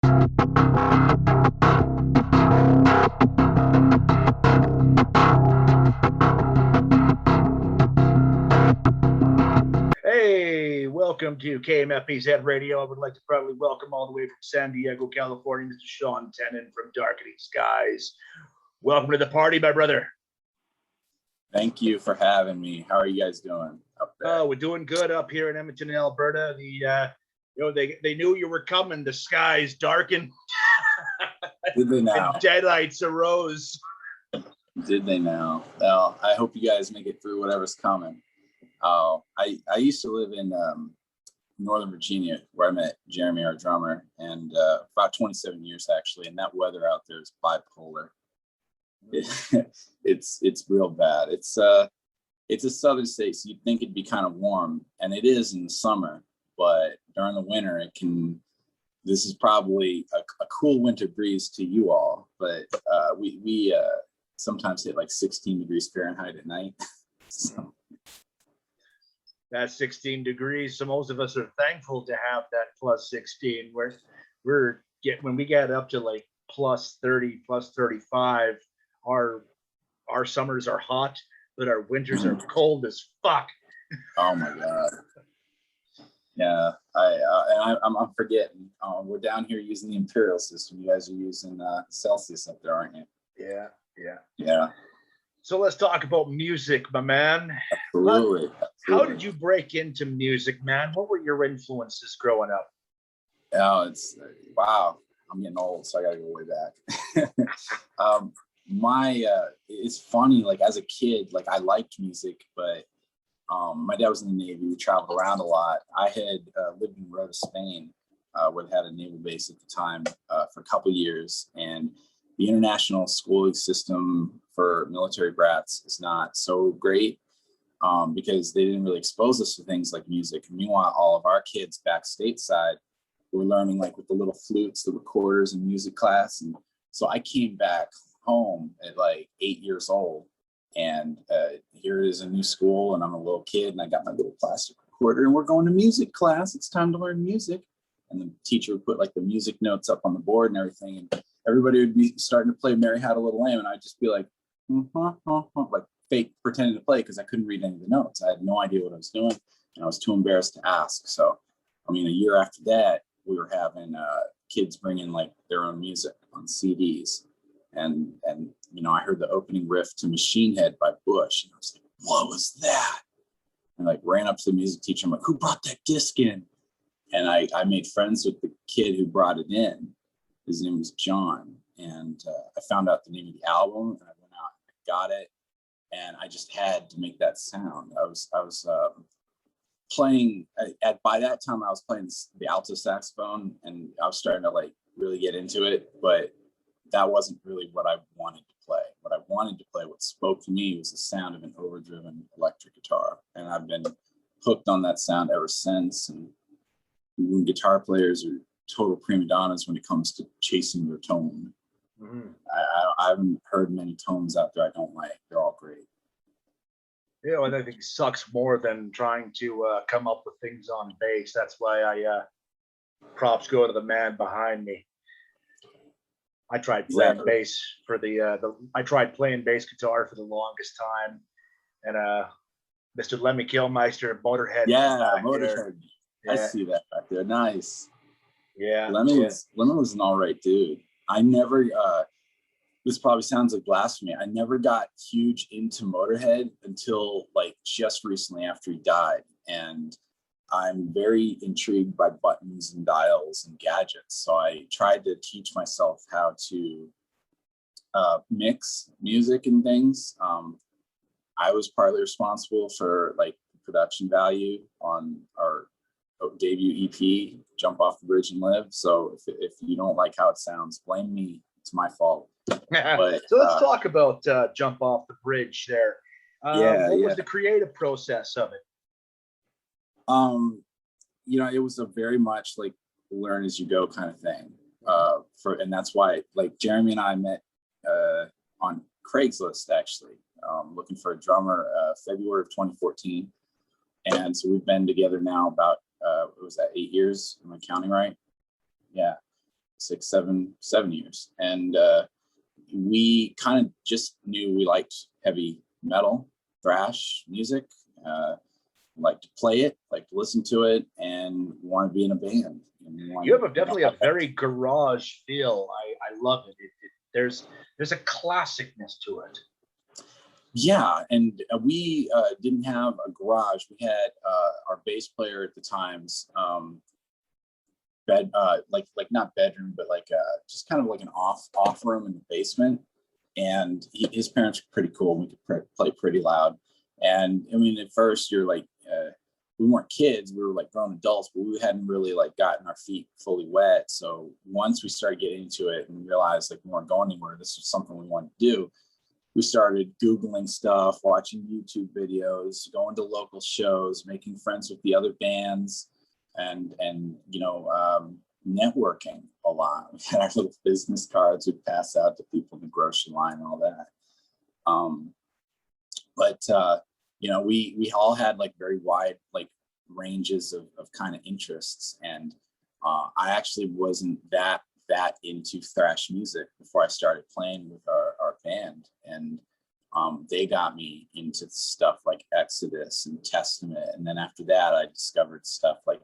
Hey, welcome to Kmfbz Radio. I would like to proudly welcome all the way from San Diego, California, Mr. Shaun Tenan from Darkening Skies. Welcome to the party, my brother. Thank you for having me. How are you guys doing up there? Oh, we're doing good up here in Edmonton, Alberta. They knew you were coming. The skies darkened. Did they now? And deadlights arose. Did they now? Well, I hope you guys make it through whatever's coming. I used to live in Northern Virginia, where I met Jeremy, our drummer, and about 27 years actually. And that weather out there is bipolar. It's real bad. It's a southern state, so you'd think it'd be kind of warm, and it is in the summer. But during the winter, this is probably a cool winter breeze to you all. But we sometimes hit like 16 degrees Fahrenheit at night. So. That's 16 degrees. So most of us are thankful to have that plus 16. When we get up to like plus 30, plus 35, our summers are hot, but our winters are cold as fuck. Oh my God. Yeah, I'm forgetting. We're down here using the imperial system. You guys are using Celsius up there, aren't you? Yeah. So let's talk about music, my man. Absolutely. How did you break into music, man? What were your influences growing up? Oh, wow. I'm getting old, so I gotta go way back. It's funny, like as a kid, like I liked music, but my dad was in the Navy. We traveled around a lot. I had lived in Rota, Spain, where they had a naval base at the time for a couple of years. And the international schooling system for military brats is not so great because they didn't really expose us to things like music. And meanwhile, all of our kids back stateside were learning like with the little flutes, the recorders in music class. And so I came back home at like 8 years old. And here is a new school, and I'm a little kid, and I got my little plastic recorder, and we're going to music class. It's time to learn music. And the teacher would put like the music notes up on the board and everything, and everybody would be starting to play Mary Had a Little Lamb, and I'd just be like, like fake pretending to play because I couldn't read any of the notes. I had no idea what I was doing, and I was too embarrassed to ask. So, I mean, a year after that, we were having kids bring in like their own music on CDs. And you know, I heard the opening riff to Machine Head by Bush, and I was like, what was that? And like ran up to the music teacher. I'm like, who brought that disc in? And I made friends with the kid who brought it in. His name was John. And I found out the name of the album, and I went out and got it. And I just had to make that sound. I was playing by that time I was playing the alto saxophone, and I was starting to like really get into it, but that wasn't really what I wanted to play. What I wanted to play, what spoke to me, was the sound of an overdriven electric guitar. And I've been hooked on that sound ever since. And guitar players are total prima donnas when it comes to chasing their tone. Mm-hmm. I haven't heard many tones out there I don't like. They're all great. Yeah, and I think it sucks more than trying to come up with things on bass. That's why props go to the man behind me. I tried playing bass for I tried playing bass guitar for the longest time, and Mr. Lemmy Kilmeister, Motorhead. Yeah, Motorhead. Yeah. I see that back there. Nice. Yeah. Lemmy was an all right dude. I never. This probably sounds like blasphemy. I never got huge into Motorhead until like just recently after he died, and I'm very intrigued by buttons and dials and gadgets. So I tried to teach myself how to mix music and things. I was partly responsible for like production value on our debut EP, Jump Off the Bridge and Live. So if you don't like how it sounds, blame me. It's my fault. But, so let's talk about Jump Off the Bridge there. What was the creative process of it? You know, it was a very much like learn as you go kind of thing. And that's why like Jeremy and I met on Craigslist actually, looking for a drummer, February of 2014. And so we've been together now about, what was that, 8 years? Am I counting right? Yeah. 7 years. And we kind of just knew we liked heavy metal, thrash music, like to play it, like to listen to it, and want to be in a band. You have definitely a very garage feel. I love it. There's a classicness to it. Yeah, and we didn't have a garage. We had our bass player at the time's bed, like not bedroom, but like just kind of like an off room in the basement. And his parents were pretty cool. We could play pretty loud. And I mean, at first you're like, we weren't kids, we were like grown adults, but we hadn't really like gotten our feet fully wet. So once we started getting into it and realized like we weren't going anywhere, this was something we wanted to do, we started Googling stuff, watching YouTube videos, going to local shows, making friends with the other bands, and networking a lot. We had our little business cards we'd pass out to people in the grocery line and all that. We all had like very wide like ranges of kind of interests, and I actually wasn't that into thrash music before I started playing with our band, and they got me into stuff like Exodus and Testament, and then after that I discovered stuff like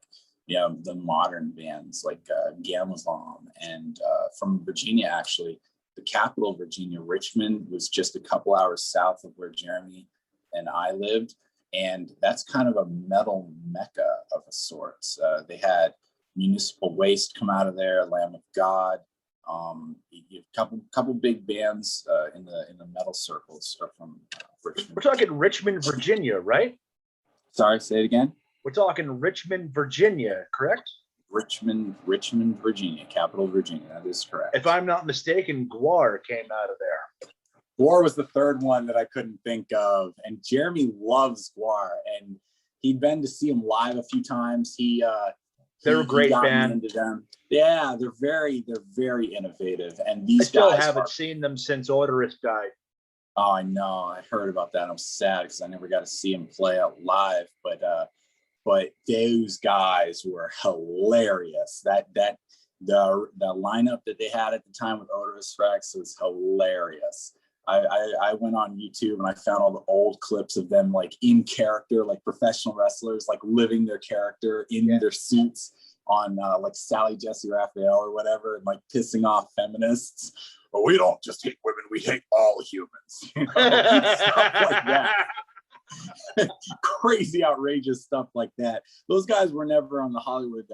the modern bands like Gamazon, and from Virginia, actually the capital of Virginia, Richmond, was just a couple hours south of where Jeremy and I lived, and that's kind of a metal mecca of a sort. They had Municipal Waste come out of there, Lamb of God. You have couple big bands in the metal circles are from Richmond. We're talking Richmond, Virginia, right? Sorry, say it again. We're talking Richmond, Virginia, correct? Richmond, Virginia, capital Virginia. That is correct. If I'm not mistaken, Guar came out of there. Guar was the third one that I couldn't think of, and Jeremy loves Guar, and he'd been to see him live a few times. They're a great band. Into them. Yeah, they're very innovative, and these I still guys haven't seen them since Odorous died. Oh, I know. I heard about that. I'm sad because I never got to see him play out live, but those guys were hilarious. The lineup that they had at the time with Odorous Rex was hilarious. I went on YouTube and I found all the old clips of them like in character, like professional wrestlers, like living their character in their suits on like Sally Jesse Raphael or whatever, and like pissing off feminists. Well, we don't just hate women, we hate all humans. Stuff like that. Crazy, outrageous stuff like that. Those guys were never on the Hollywood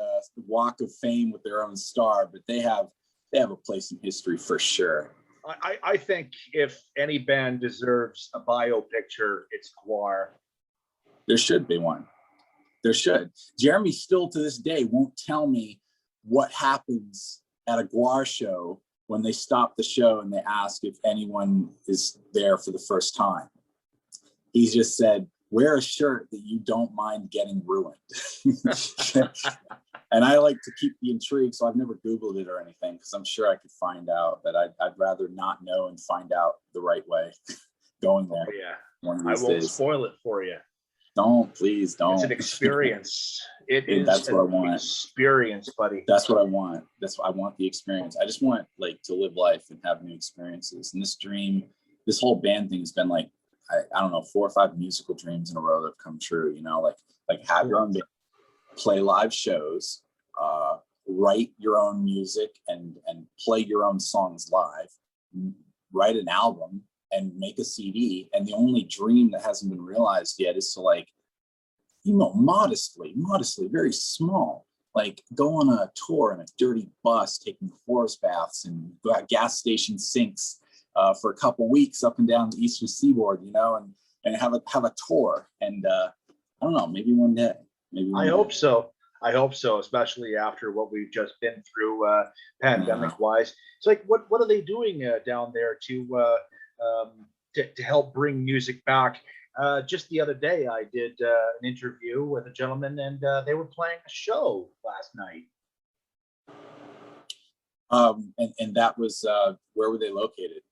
Walk of Fame with their own star, but they have a place in history for sure. I think if any band deserves a bio picture, it's Guar. There should be one. There should. Jeremy still to this day won't tell me what happens at a Guar show when they stop the show and they ask if anyone is there for the first time. He's just said, wear a shirt that you don't mind getting ruined. And I like to keep the intrigue, so I've never Googled it or anything because I'm sure I could find out, but I'd rather not know and find out the right way going there. Oh, yeah. I won't spoil it for you. Don't, please don't. It's an experience. That's what I want. Experience, buddy. That's what I want. I want the experience. I just want like to live life and have new experiences. And this whole band thing has been like, I don't know, 4 or 5 musical dreams in a row that have come true, like have your own band, play live shows, write your own music and play your own songs live, write an album and make a CD. And the only dream that hasn't been realized yet is to like, modestly, very small, like go on a tour in a dirty bus, taking forest baths and gas station sinks for a couple weeks up and down the Eastern Seaboard, and have a tour. And I don't know, maybe one day. I hope so, especially after what we've just been through pandemic wise. It's like, what are they doing down there to help bring music back? Just the other day, I did an interview with a gentleman, and they were playing a show last night. And that was, where were they located?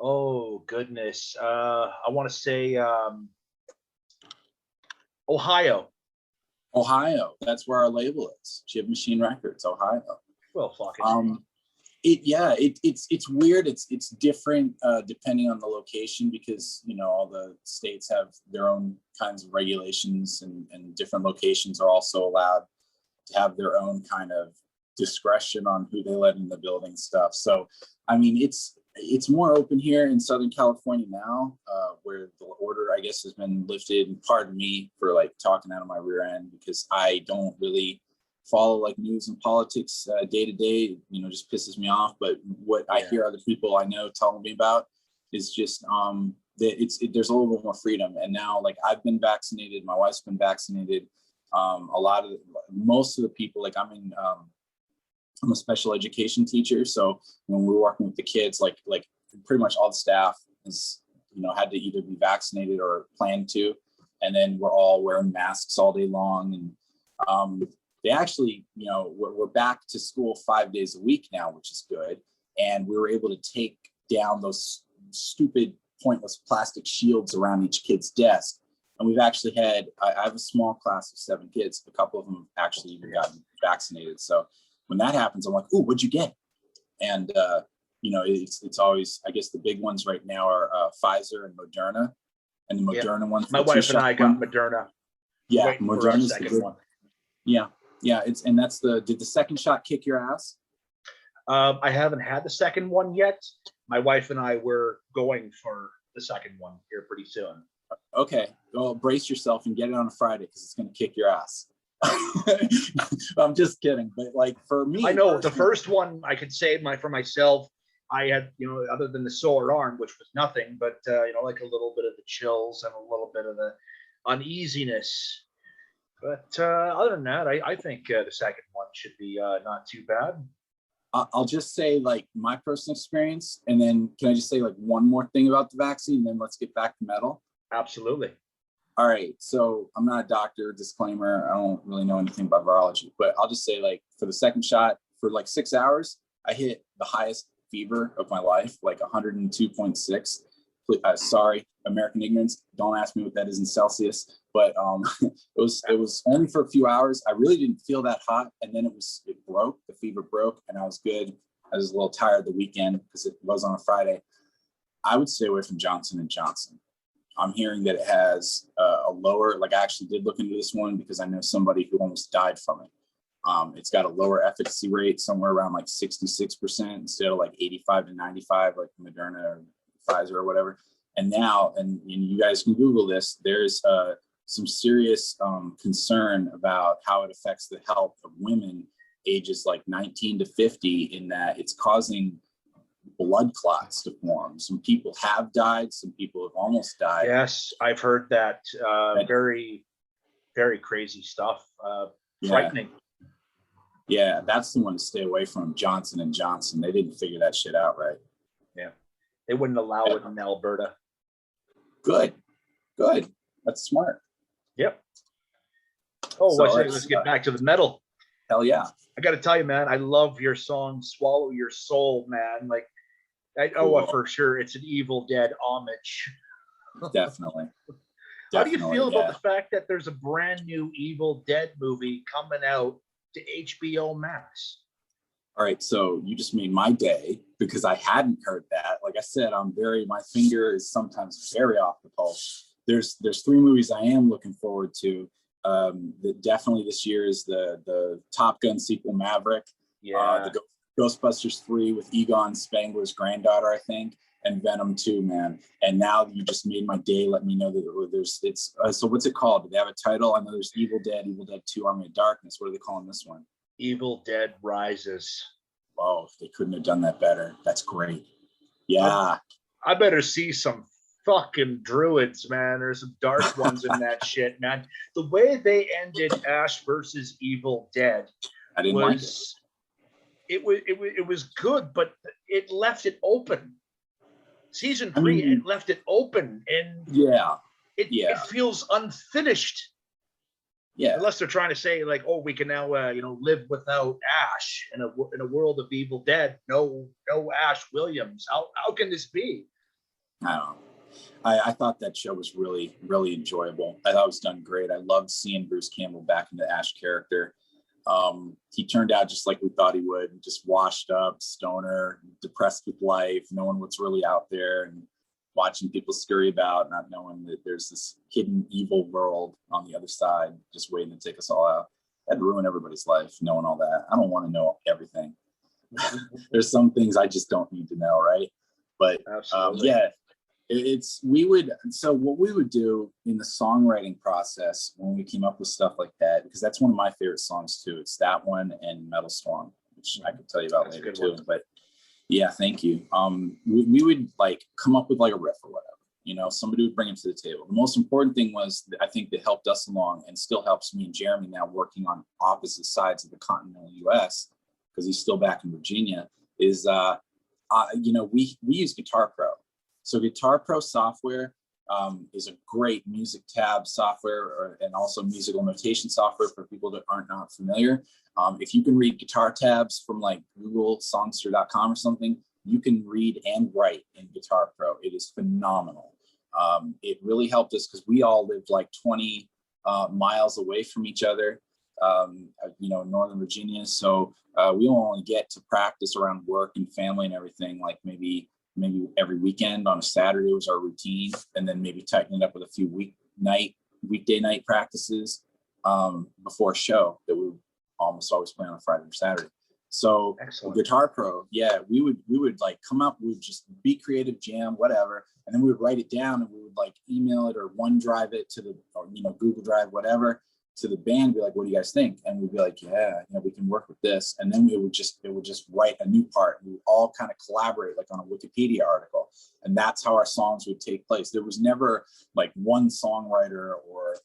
Oh, goodness. I want to say Ohio. Ohio. That's where our label is. Jib Machine Records, Ohio. Well, fucking. It's weird. It's different depending on the location, because all the states have their own kinds of regulations, and different locations are also allowed to have their own kind of discretion on who they let in the building stuff. So I mean, it's more open here in Southern California now, where the order, I guess, has been lifted. And pardon me for like talking out of my rear end, because I don't really follow like news and politics day to day. Just pisses me off. But what I hear other people I know telling me about is just that there's a little bit more freedom. And now, like, I've been vaccinated, my wife's been vaccinated. Most of the people, like, I'm a special education teacher, so when we're working with the kids, like pretty much all the staff is, had to either be vaccinated or planned to, and then we're all wearing masks all day long. And they actually, we're back to school 5 days a week now, which is good. And we were able to take down those stupid, pointless plastic shields around each kid's desk. And we've actually had, I have a small class of 7 kids. A couple of them have actually even gotten vaccinated. So when that happens, I'm like, "Ooh, what'd you get?" And it's always, I guess the big ones right now are Pfizer and Moderna, and the Moderna one. My wife and I got Moderna. Yeah, Moderna's the second one. Yeah. Did the second shot kick your ass? I haven't had the second one yet. My wife and I were going for the second one here pretty soon. Okay, well, brace yourself and get it on a Friday, because it's going to kick your ass. I'm just kidding, but like for me, I know the first one I could say for myself, I had, other than the sore arm, which was nothing, but like a little bit of the chills and a little bit of the uneasiness. But other than that, I think the second one should be not too bad. I'll just say like my personal experience, and then can I just say like one more thing about the vaccine, and then let's get back to metal. Absolutely. All right, so I'm not a doctor, disclaimer, I don't really know anything about virology, but I'll just say, like, for the second shot, for like 6 hours, I hit the highest fever of my life, like 102.6. Sorry, American ignorance, don't ask me what that is in Celsius, but it was only for a few hours. I really didn't feel that hot, and then it broke, the fever broke, and I was good. I was a little tired the weekend because it was on a Friday. I would stay away from Johnson & Johnson. I'm hearing that it has a lower, like, I actually did look into this one because I know somebody who almost died from it. It's got a lower efficacy rate, somewhere around like 66% instead of like 85 to 95, like Moderna or Pfizer or whatever. And now, and you guys can Google this, there's some serious concern about how it affects the health of women ages like 19 to 50, in that it's causing blood clots to form. Some people have died, some people have almost died. Yes, I've heard that. Very, very crazy stuff. Frightening. Yeah, that's the one to stay away from, Johnson & Johnson. They didn't figure that shit out right. Yeah, they wouldn't allow it in Alberta. Good. That's smart. Yep. Oh, so let's get back to the metal. Hell yeah. I got to tell you, man, I love your song, Swallow Your Soul, man. Like, cool. For sure it's an Evil Dead homage. Definitely. How do you feel about the fact that there's a brand new Evil Dead movie coming out to HBO Max? All right, so you just made my day, because I hadn't heard that. Like I said, my finger is sometimes very off the pulse. There's 3 movies I am looking forward to. Definitely this year is the Top Gun sequel, Maverick. Yeah. The Ghostbusters 3 with Egon Spengler's granddaughter, I think, and Venom 2, man. And now you just made my day. Let me know that so what's it called? Do they have a title? I know there's Evil Dead 2, Army of Darkness. What are they calling this one? Evil Dead Rises. Oh, they couldn't have done that better. That's great. Yeah. I better see some fucking druids, man. There's some dark ones in that shit, man. The way they ended Ash versus Evil Dead, I didn't like it. It was good, but it left it open. Season 3, it left it open, and it feels unfinished. Yeah. Unless they're trying to say, like, oh, we can now live without Ash in a world of Evil Dead. No Ash Williams. How can this be? I don't know. I thought that show was really, really enjoyable. I thought it was done great. I loved seeing Bruce Campbell back in the Ash character. He turned out just like we thought he would, just washed up, stoner, depressed with life, knowing what's really out there and watching people scurry about, not knowing that there's this hidden evil world on the other side just waiting to take us all out. That'd ruin everybody's life, knowing all that. I don't want to know everything. There's some things I just don't need to know, right? But yeah, so what we would do in the songwriting process when we came up with stuff like that, because that's one of my favorite songs too. It's that one and Metal Storm, which I could tell you about later too. But yeah, thank you. We would like come up with like a riff or whatever, somebody would bring it to the table. The most important thing was, I think, that helped us along and still helps me and Jeremy now working on opposite sides of the continental US, because he's still back in Virginia, is we use Guitar Pro. So Guitar Pro software is a great music tab software and also musical notation software for people that aren't not familiar. If you can read guitar tabs from like Google Songster.com or something, you can read and write in Guitar Pro. It is phenomenal. It really helped us because we all lived like 20 miles away from each other, Northern Virginia. So we only get to practice around work and family and everything, like maybe every weekend on a Saturday was our routine, and then maybe tighten it up with a few weekday night practices before a show that we would almost always play on a Friday or Saturday. So Guitar Pro, yeah, we would like come up, we would just be creative, jam, whatever, and then we would write it down and we would like email it or OneDrive it to Google Drive, whatever, to the band, be like, what do you guys think? And we'd be like, yeah, we can work with this. And then it would just write a new part. We would all kind of collaborate like on a Wikipedia article. And that's how our songs would take place. There was never like one songwriter or,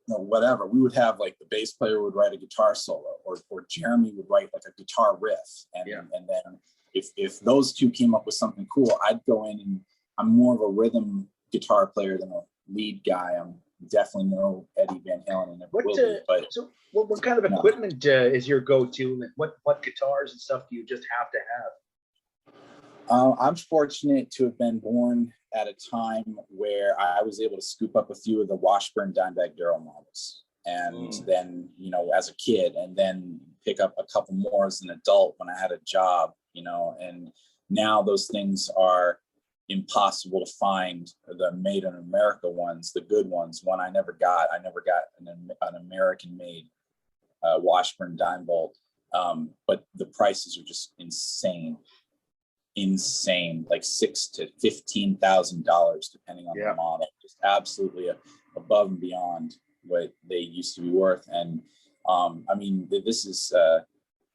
whatever. We would have like the bass player would write a guitar solo or Jeremy would write like a guitar riff. And then if those two came up with something cool, I'd go in, and I'm more of a rhythm guitar player than a lead guy. I'm definitely no Eddie Van Halen, and never will be. But so what kind of equipment is your go-to? Like what guitars and stuff do you just have to have? I'm fortunate to have been born at a time where I was able to scoop up a few of the Washburn Dimebag Darrell models, and then as a kid, and then pick up a couple more as an adult when I had a job, and now those things are impossible to find. The made in America ones, the good ones. One I never got an American made Washburn Dime Bolt, but the prices are just insane, like $6,000 to $15,000 depending on the model. Just absolutely above and beyond what they used to be worth. And this is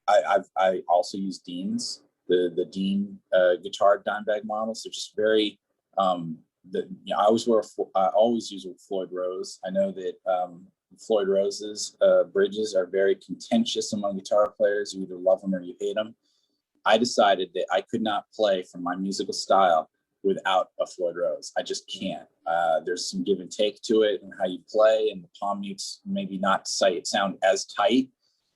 I also use Dean's. The Dean guitar Dimebag models. They're just very I always use a Floyd Rose. I know that Floyd Rose's bridges are very contentious among guitar players. You either love them or you hate them. I decided that I could not play for my musical style without a Floyd Rose. I just can't. There's some give and take to it and how you play, and the palm mutes maybe not sound as tight.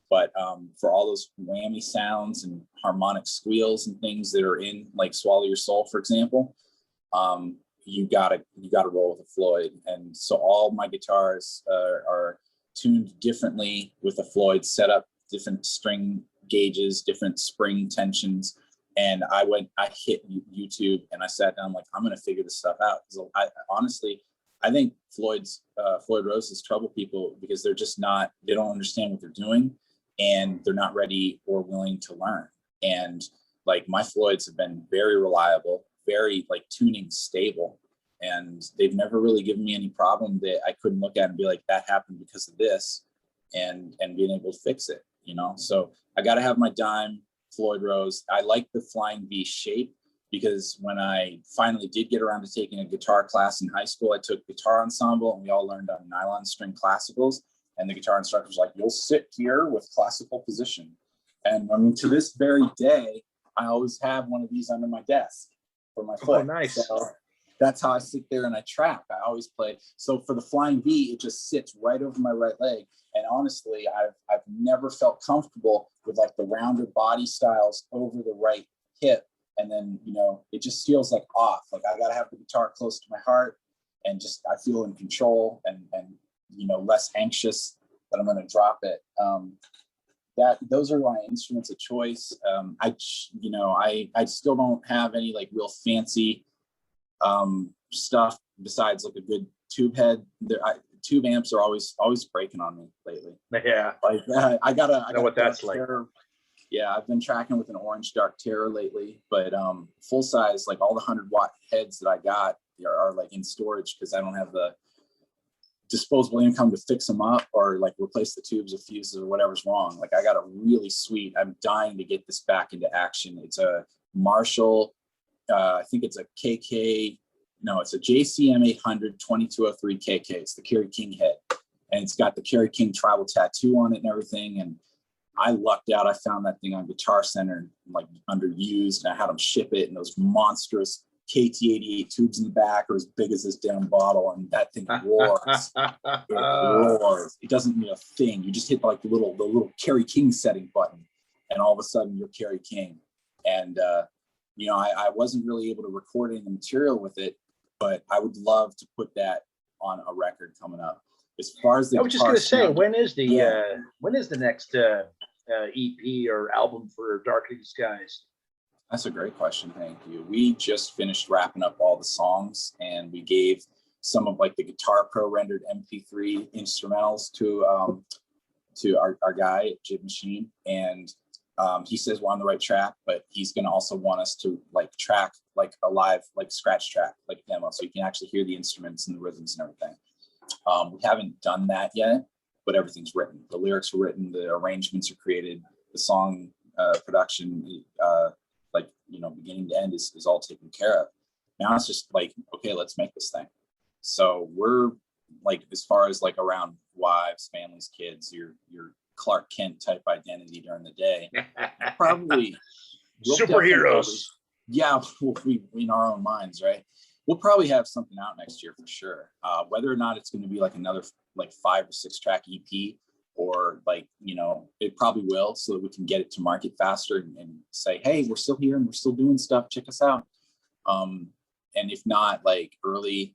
But for all those whammy sounds and harmonic squeals and things that are in like Swallow Your Soul, for example, you gotta roll with a Floyd. And so all my guitars are tuned differently with a Floyd setup, different string gauges, different spring tensions. And I hit YouTube and I sat down like, I'm gonna figure this stuff out. Because I think Floyd Rose's trouble people because they're just they don't understand what they're doing. And they're not ready or willing to learn. And like my Floyds have been very reliable, very like tuning stable. And they've never really given me any problem that I couldn't look at and be like, that happened because of this, and being able to fix it, So I got to have my dime Floyd Rose. I like the Flying V shape because when I finally did get around to taking a guitar class in high school, I took guitar ensemble and we all learned on nylon string classicals. And the guitar instructor was like, you'll sit here with classical position. And to this very day, I always have one of these under my desk for my foot. Oh, nice. So that's how I sit there and I trap. I always play. So for the Flying V, it just sits right over my right leg. And honestly, I've never felt comfortable with like the rounder body styles over the right hip. And then, it just feels like off. Like I got to have the guitar close to my heart and just, I feel in control and less anxious that I'm going to drop it. those are my instruments of choice. I still don't have any like real fancy stuff besides like a good tube head. Tube amps are always breaking on me lately. Yeah, like I know what that's like. Yeah, I've been tracking with an orange Dark Terror lately, but full size, like all the 100-watt heads that I got are like in storage because I don't have the disposable income to fix them up or like replace the tubes or fuses or whatever's wrong. Like I got a really sweet, I'm dying to get this back into action. It's a Marshall, I think it's a KK, no, it's a JCM 800 2203 KK. It's the Kerry King head. And it's got the Kerry King tribal tattoo on it and everything. And I lucked out. I found that thing on Guitar Center, like underused, and I had them ship it. And those monstrous KT88 tubes in the back are as big as this damn bottle, and that thing roars. It roars. It doesn't mean a thing. You just hit like the little Kerry King setting button, and all of a sudden you're Kerry King. And I wasn't really able to record any material with it, but I would love to put that on a record coming up. As far as I was just going to say, when is the next EP or album for Darkening Skies? That's a great question. Thank you. We just finished wrapping up all the songs, and we gave some of like the Guitar Pro rendered MP3 instrumentals to our guy at Jib Machine, and he says we're on the right track, but he's going to also want us to like track like a live like scratch track like demo, so you can actually hear the instruments and the rhythms and everything. We haven't done that yet, but everything's written. The lyrics are written, the arrangements are created, the song production, beginning to end is all taken care of. Now it's just like, okay, let's make this thing. So we're like, as far as like around wives, families, kids, your Clark Kent type identity during the day, probably superheroes. We in our own minds, right? We'll probably have something out next year for sure. Whether or not it's going to be like another like 5 or 6 track EP, or like, it probably will, so that we can get it to market faster and say, hey, we're still here and we're still doing stuff. Check us out. And if not, like early,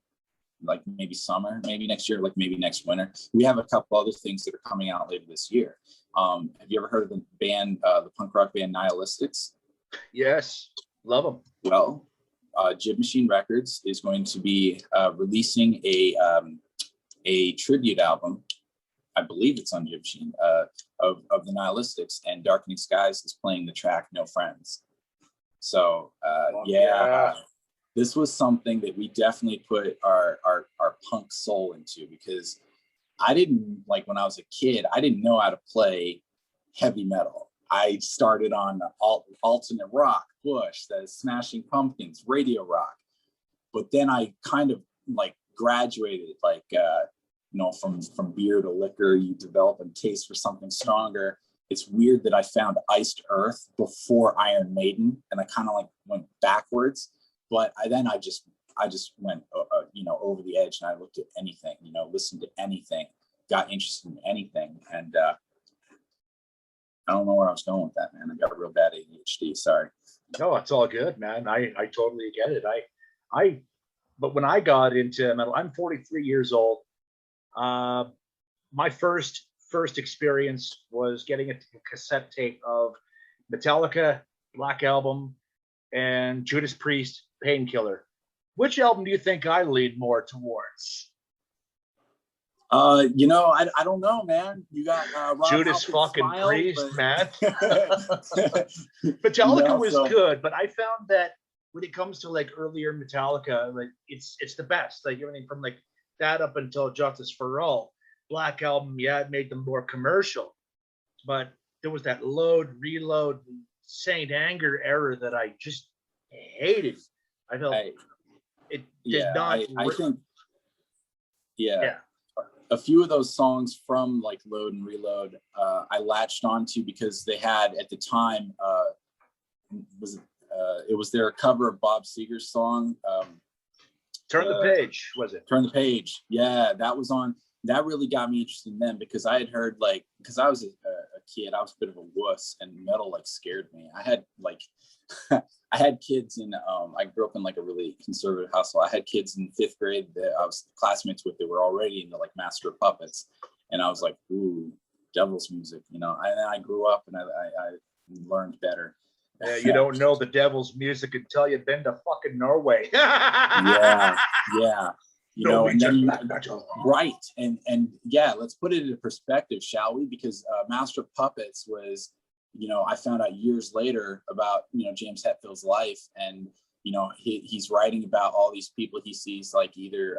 like maybe summer, maybe next year, like maybe next winter. We have a couple other things that are coming out later this year. Have you ever heard of the band, the punk rock band Nihilistics? Yes, love them. Well, Jib Machine Records is going to be releasing a tribute album. I believe it's on Jib Machine, of the Nihilistics, and Darkening Skies is playing the track No Friends. So this was something that we definitely put our punk soul into, because I didn't, like when I was a kid, I didn't know how to play heavy metal. I started on alternate rock, Bush, the Smashing Pumpkins, radio rock. But then I kind of like graduated, like, from beer to liquor, you develop a taste for something stronger. It's weird that I found Iced Earth before Iron Maiden, and I kind of like went backwards. But I just went, over the edge, and I looked at anything, listened to anything, got interested in anything. And I don't know where I was going with that, man. I got real bad ADHD. Sorry. No, it's all good, man. I totally get it. But when I got into metal, I'm 43 years old. My first experience was getting a cassette tape of Metallica, Black Album, and Judas Priest, Painkiller. Which album do you think I lean more towards? I don't know, man. You got Judas fucking Priest, man. Metallica was good, but I found that when it comes to like earlier Metallica, like it's the best. Like everything from like that up until Justice for All. Black Album, it made them more commercial, but there was that Load, Reload, Saint Anger era that I just hated. I felt it did not. I think, a few of those songs from like Load and Reload, I latched onto because they had at the time, it was their cover of Bob Seger's song. Turn the Page, was it? Turn the Page. Yeah, that was on. That really got me interested in them, because I had heard because I was a kid, I was a bit of a wuss, and metal like scared me. I had like, I had kids in, I grew up in like a really conservative household. I had kids in 5th grade that I was classmates with that were already into like Master of Puppets. And I was like, ooh, devil's music, you know. I grew up and I learned better. Yeah, you don't know the devil's music until you've been to fucking Norway. Yeah. You know, and then right. And yeah, let's put it into perspective, shall we? Because Master of Puppets was, you know, I found out years later about, you know, James Hetfield's life, and, you know, he's writing about all these people he sees like either,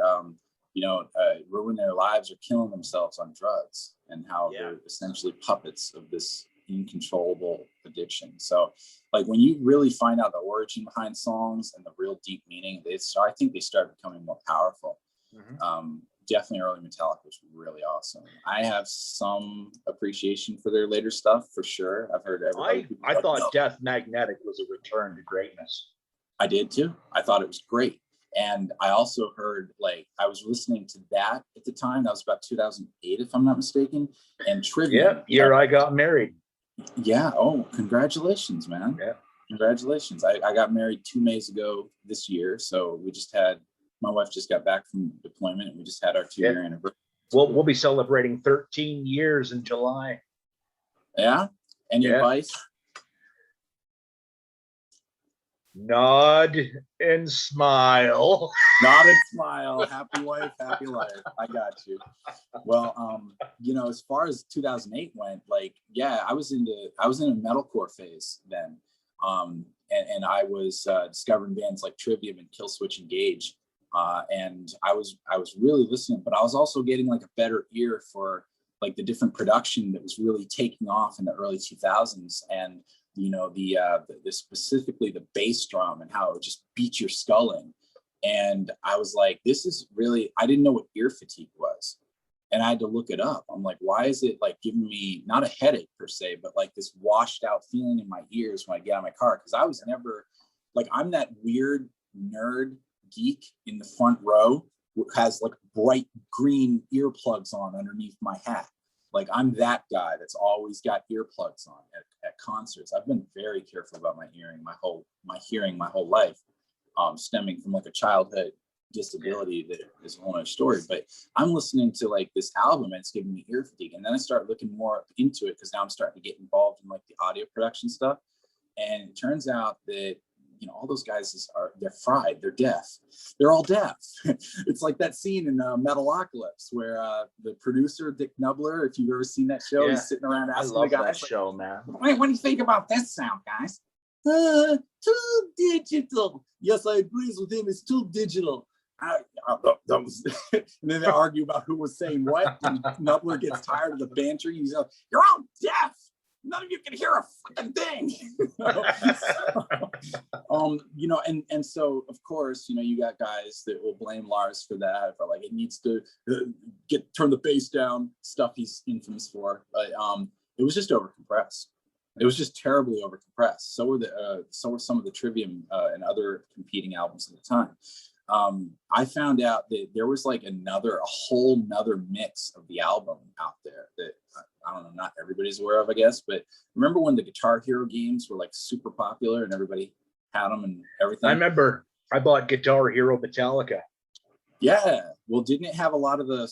ruin their lives or killing themselves on drugs, and how they're essentially puppets of this uncontrollable addiction. So like when you really find out the origin behind songs and the real deep meaning, I think they start becoming more powerful. Definitely early Metallica was really awesome. I have some appreciation for their later stuff for sure. I've heard everybody. I thought Death Magnetic was a return to greatness. I did too. I thought it was great. And I also heard, like, I was listening to that at the time. That was about 2008, if I'm not mistaken. And Trivium. Yeah, year I got married. Yeah. Oh, congratulations, man. Yeah. Congratulations. I got married 2 Mays ago this year. So my wife just got back from deployment, and we just had our 2-year anniversary. We'll be celebrating 13 years in July. Yeah. Any advice? Nod and smile. Nod and smile. Happy wife, happy life. I got you. Well, you know, as far as 2008 went, like, yeah, I was in a metalcore phase then. And I was discovering bands like Trivium and Killswitch Engage. And I was really listening, but I was also getting like a better ear for like the different production that was really taking off in the early 2000s. And, you know, the specifically the bass drum and how it would just beat your skull in. And I was like, this is really, I didn't know what ear fatigue was. And I had to look it up. I'm like, why is it like giving me not a headache per se, but like this washed out feeling in my ears when I get out of my car? Because I was never like, I'm that weird nerd geek in the front row who has like bright green earplugs on underneath my hat. Like I'm that guy that's always got earplugs on at concerts. I've been very careful about my hearing my whole life, stemming from like a childhood disability that is a whole other story. But I'm listening to like this album and it's giving me ear fatigue. And then I start looking more into it because now I'm starting to get involved in like the audio production stuff. And it turns out that, you know, all those guys they're fried, they're deaf. They're all deaf. It's like that scene in Metalocalypse where the producer, Dick Nubler, if you've ever seen that show, he's sitting around asking the guys, that show, man. What do you think about this sound, guys? Too digital. Yes, I agree with him. It's too digital. And then they argue about who was saying what. And Nubler gets tired of the banter. He's like, "You're all deaf. None of you can hear a fucking thing." You know, and so of course, you know, you got guys that will blame Lars for that, for like it needs to turn the bass down, stuff he's infamous for. But it was just overcompressed. It was just terribly overcompressed. So were some of the Trivium and other competing albums at the time. I found out that there was like a whole nother mix of the album out there that I don't know, not everybody's aware of, I guess. But remember when the Guitar Hero games were like super popular and everybody had them and everything? I remember I bought Guitar Hero Metallica. Yeah. Well, didn't it have a lot of the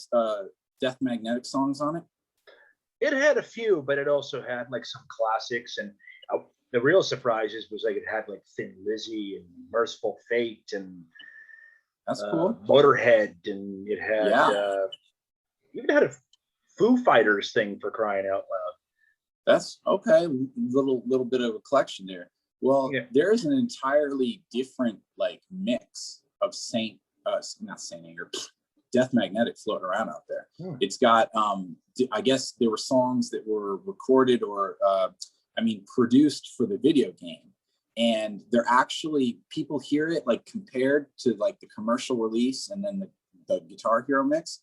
Death Magnetic songs on it? It had a few, but it also had like some classics. And the real surprises was like it had like Thin Lizzy and Merciful Fate and that's cool. Motorhead, and it had even had a Foo Fighters thing, for crying out loud. That's okay. Little bit of a collection there. Well, there's an entirely different like mix of Death Magnetic floating around out there. It's got I guess there were songs that were recorded or produced for the video game. And they're actually, people hear it like compared to like the commercial release and then the Guitar Hero mix.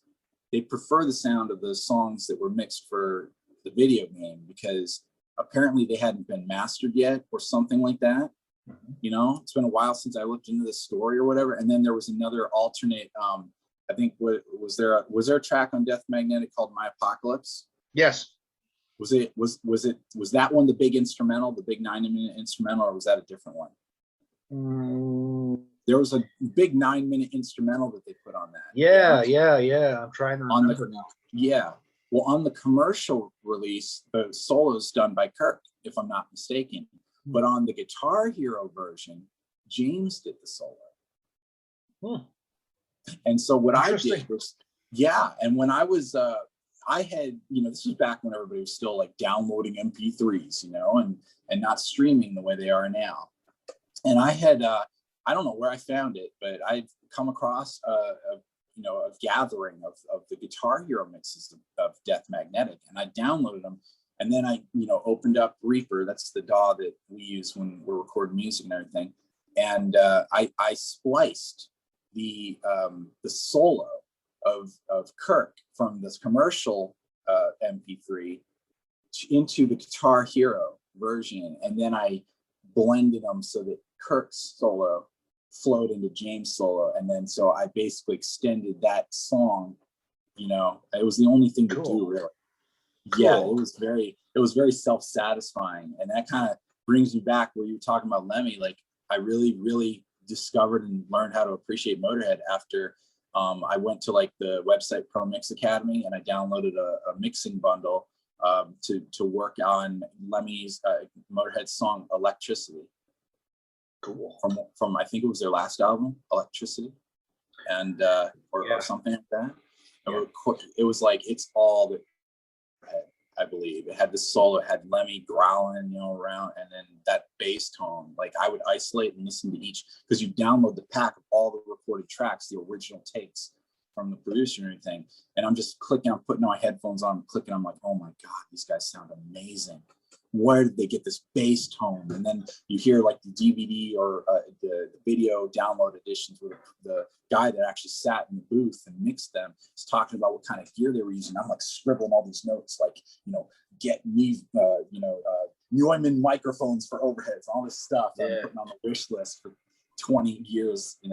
They prefer the sound of the songs that were mixed for the video game because apparently they hadn't been mastered yet or something like that. You know, it's been a while since I looked into this story or whatever. And then there was another alternate, I think was there a track on Death Magnetic called My Apocalypse? Yes. Was that one the big instrumental, the big 9-minute instrumental, or was that a different one? There was a big 9-minute instrumental that they put on that. Yeah. I'm trying to remember now. Yeah. Well, on the commercial release, the solo is done by Kirk, if I'm not mistaken. But on the Guitar Hero version, James did the solo. And so what I did was, and when I was, I had, this was back when everybody was still like downloading MP3s, and not streaming the way they are now. And I had, I don't know where I found it, but I'd come across a gathering of the Guitar Hero mixes of Death Magnetic, and I downloaded them. And then I, opened up Reaper. That's the DAW that we use when we're recording music and everything. And I spliced the solo of Kirk from this commercial MP3 into the Guitar Hero version, and then I blended them so that Kirk's solo flowed into James' solo, and then so I basically extended that song. It was the only thing to do, really. Cool. Yeah, it was very self-satisfying, and that kind of brings me back where you were talking about Lemmy. Like, I really discovered and learned how to appreciate Motorhead after I went to like the website Pro Mix Academy, and I downloaded a mixing bundle to work on Lemmy's Motorhead song Electricity. Cool. From I think it was their last album, Electricity, and or something like that. Yeah. It was like, it's all that I believe. It had the solo, it had Lemmy growling, around, and then that bass tone. Like, I would isolate and listen to each, because you download the pack of all the recorded tracks, the original takes from the producer and everything. And I'm just clicking, I'm putting my headphones on, clicking. I'm like, oh my God, these guys sound amazing. Where did they get this bass tone? And then you hear like the DVD or the video download editions where the guy that actually sat in the booth and mixed them is talking about what kind of gear they were using. I'm like scribbling all these notes, like, get me, Neumann microphones for overheads, all this stuff that I'm putting on the wish list for 20 years in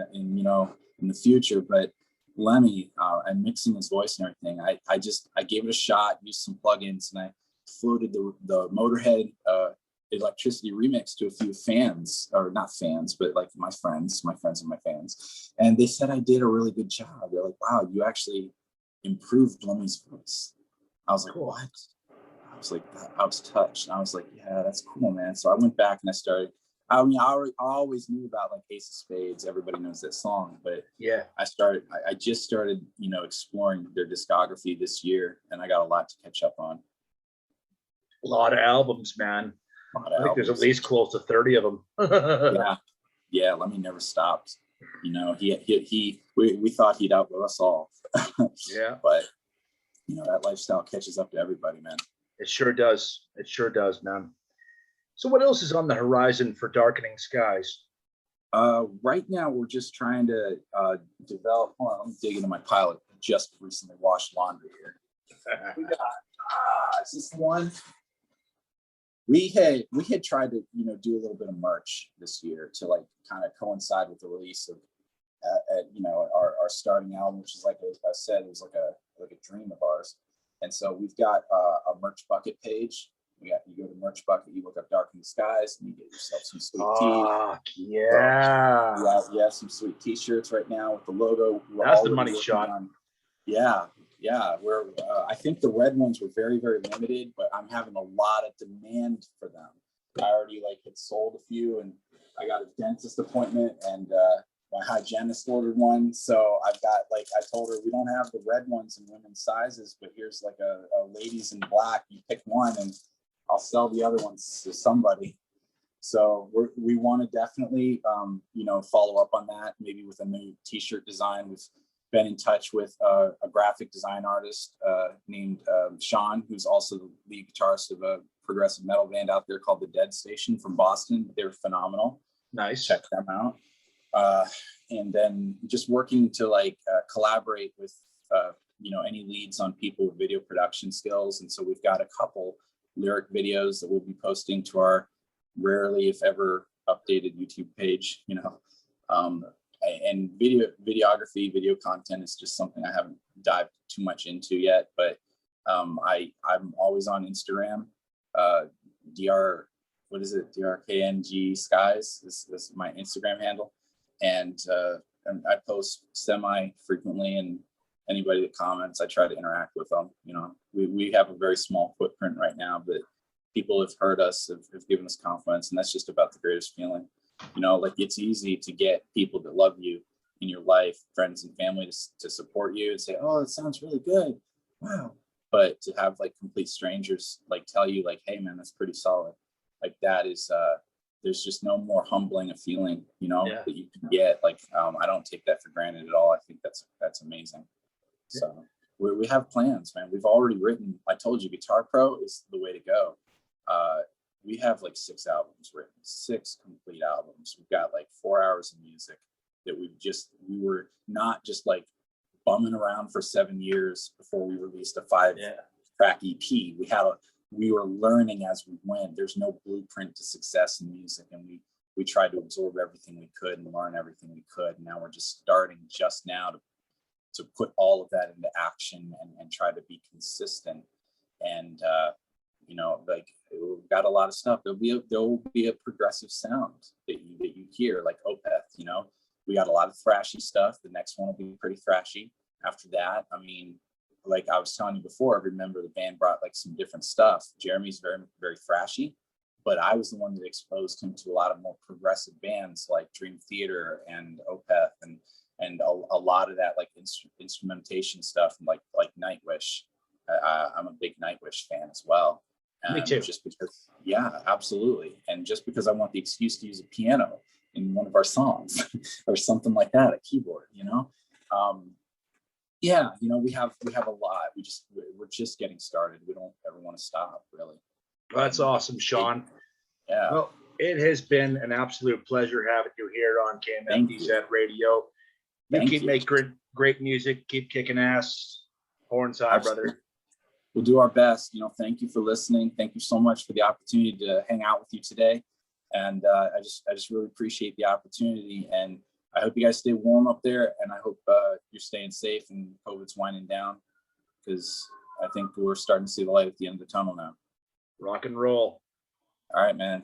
the future. But Lemmy and mixing his voice and everything, I gave it a shot, used some plugins, and I floated the Motorhead Electricity remix to a few fans, or not fans, but like my friends and my fans. And they said I did a really good job. They're like, wow, you actually improved Lemmy's voice. I was like, cool. What? I was touched. And I was like, yeah, that's cool, man. So I went back and I started, I always knew about like Ace of Spades. Everybody knows that song, but I just started, exploring their discography this year, and I got a lot to catch up on. A lot of albums, man. I think there's at least close to 30 of them. Yeah. Lemmy never stopped. We thought he'd outgrow us all. Yeah. But that lifestyle catches up to everybody, man. It sure does. It sure does, man. So what else is on the horizon for Darkening Skies? Right now we're just trying to develop. Hold on, let me dig into my pile. Just recently washed laundry here. We got is this one? We had tried to do a little bit of merch this year to like kind of coincide with the release of our starting album, which is, like I said, it was like a dream of ours. And so we've got a merch bucket page. You go to Merch Bucket, you look up Darkening Skies, and you get yourself some sweet tea. Yeah, some sweet t-shirts right now with the logo. That's the money shot. Yeah, we're I think the red ones were very, very limited, but I'm having a lot of demand for them. I already had sold a few, and I got a dentist appointment, and my hygienist ordered one. So I've got, I told her, we don't have the red ones in women's sizes, but here's a ladies in black. You pick one and I'll sell the other ones to somebody. So we want to definitely, follow up on that, maybe with a new t-shirt design. We've been in touch with a graphic design artist named Shaun, who's also the lead guitarist of a progressive metal band out there called The Dead Station from Boston. They're phenomenal. Nice. Check them out. And then just working to collaborate with, any leads on people with video production skills. And so we've got a couple lyric videos that we'll be posting to our rarely, if ever, updated YouTube page, and videography, video content is just something I haven't dived too much into yet, but I'm always on Instagram. DRKNG Skies is my Instagram handle, and I post semi frequently, and anybody that comments, I try to interact with them. You know, we have a very small footprint right now, but people have heard us, have given us confidence, and that's just about the greatest feeling. You know, like it's easy to get people that love you in your life, friends and family, to support you and say, oh, it sounds really good. Wow. But to have like complete strangers like tell you like, hey man, that's pretty solid. Like that is, there's just no more humbling a feeling, you know, that you can get. Like, I don't take that for granted at all. I think that's amazing. So we have plans, man. We've already written, I told you, Guitar Pro is the way to go. We have like 6 albums written, 6 complete albums. We've got like 4 hours of music that we were not just like bumming around for 7 years before we released a 5-track EP. We were learning as we went. There's no blueprint to success in music, and we tried to absorb everything we could and learn everything we could. And now we're just starting just now to put all of that into action and try to be consistent. And you know, like we've got a lot of stuff. There'll be a progressive sound that you hear, like Opeth. You know, we got a lot of thrashy stuff. The next one will be pretty thrashy. After that, I mean, like I was telling you before, I remember the band brought like some different stuff. Jeremy's very, very thrashy, but I was the one that exposed him to a lot of more progressive bands like Dream Theater and Opeth and a lot of that like instrumentation stuff, and like Nightwish. I'm a big Nightwish fan as well. Me too. Just because, yeah, absolutely. And just because I want the excuse to use a piano in one of our songs or something like that, a keyboard, you know. Yeah, you know, we have a lot. We're just getting started. We don't ever want to stop, really. Well, that's awesome, Shaun. Yeah. Well, it has been an absolute pleasure having you here on Kmfbz Radio. You keep making great music, keep kicking ass. Horns high, brother. We'll do our best. You know, thank you for listening. Thank you so much for the opportunity to hang out with you today. And I just really appreciate the opportunity. And I hope you guys stay warm up there. And I hope you're staying safe and COVID's winding down, because I think we're starting to see the light at the end of the tunnel now. Rock and roll. All right, man.